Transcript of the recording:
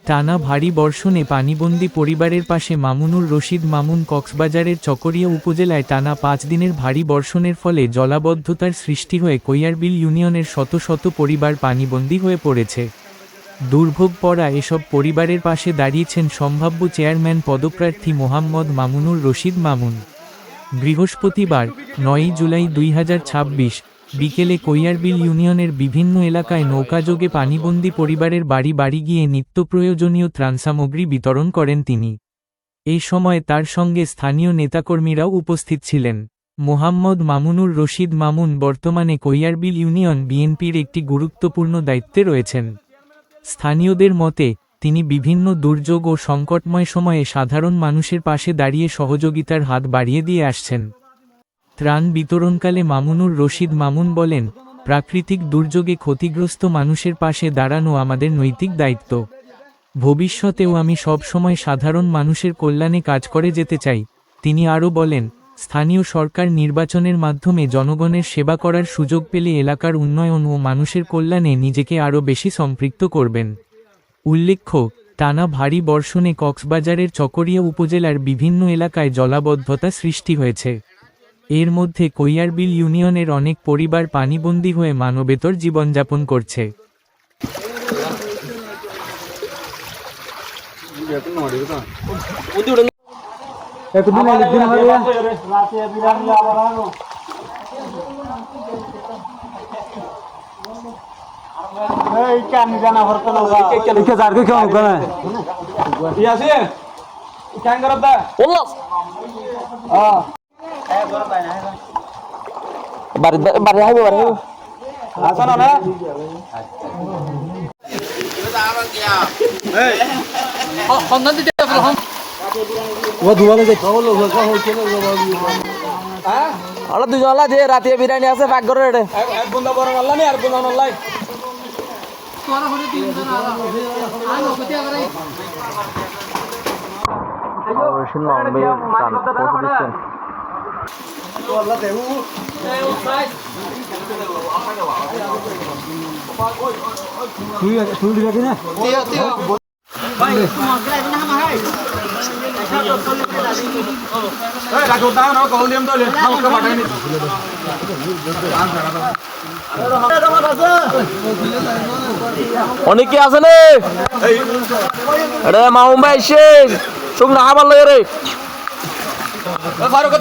টানা ভারী বর্ষণে পানিবন্দী পরিবারের পাশে মামুনুর রশিদ মামুন। কক্সবাজারের চকরিয়া উপজেলায় টানা ৫ দিনের ভারী বর্ষণের ফলে জলাবদ্ধতার সৃষ্টি হয়ে কৈয়ারবিল ইউনিয়নের শত শত পরিবার পানিবন্দী হয়ে পড়েছে। দুর্ভোগ পড়া এসব পরিবারের পাশে দাঁড়িয়েছেন সম্ভাব্য চেয়ারম্যান পদপ্রার্থী মোহাম্মদ মামুনুর রশিদ মামুন। বৃহস্পতিবার ৯ জুলাই ২০২৬ বিকেলে কৈয়ারবিল ইউনিয়নের বিভিন্ন এলাকায় নৌকাযোগে পানিবন্দী পরিবারের বাড়ি বাড়ি গিয়ে নিত্য প্রয়োজনীয় ত্রাণসামগ্রী বিতরণ করেন তিনি। এই সময় তার সঙ্গে স্থানীয় নেতাকর্মীরাও উপস্থিত ছিলেন। মোহাম্মদ মামুনুর রশিদ মামুন বর্তমানে কৈয়ারবিল ইউনিয়ন বিএনপির একটি গুরুত্বপূর্ণ দায়িত্বে রয়েছেন। স্থানীয়দের মতে, তিনি বিভিন্ন দুর্যোগ ও সংকটময় সময়ে সাধারণ মানুষের পাশে দাঁড়িয়ে সহযোগিতার হাত বাড়িয়ে দিয়ে আসছেন। ত্রাণ বিতরণকালে মামুনুর রশিদ মামুন বলেন, প্রাকৃতিক দুর্যোগে ক্ষতিগ্রস্ত মানুষের পাশে দাঁড়ানো আমাদের নৈতিক দায়িত্ব। ভবিষ্যতেও আমি সব সময় সাধারণ মানুষের কল্যাণে কাজ করে যেতে চাই। তিনি আরও বলেন, স্থানীয় সরকার নির্বাচনের মাধ্যমে জনগণের সেবা করার সুযোগ পেলে এলাকার উন্নয়ন ও মানুষের কল্যাণে নিজেকে আরও বেশি সম্পৃক্ত করবেন। উল্লেখ্য, টানা ভারী বর্ষণে কক্সবাজারের চকরিয়া উপজেলার বিভিন্ন এলাকায় জলাবদ্ধতা সৃষ্টি হয়েছে। এর মধ্যে কৈয়ারবিল ইউনিয়নের অনেক পরিবার পানিবন্দী হয়ে মানবেতর জীবনযাপন করছে। দুজন রাতে বিরিয়ানি আছে পাক করে এক বন্ধা বড় মারলা নি আর বন্ধা মারলাই অনেকে আছে রে মামুন ভাই শেষ চোখ না খাবার লাগে রে ফারুক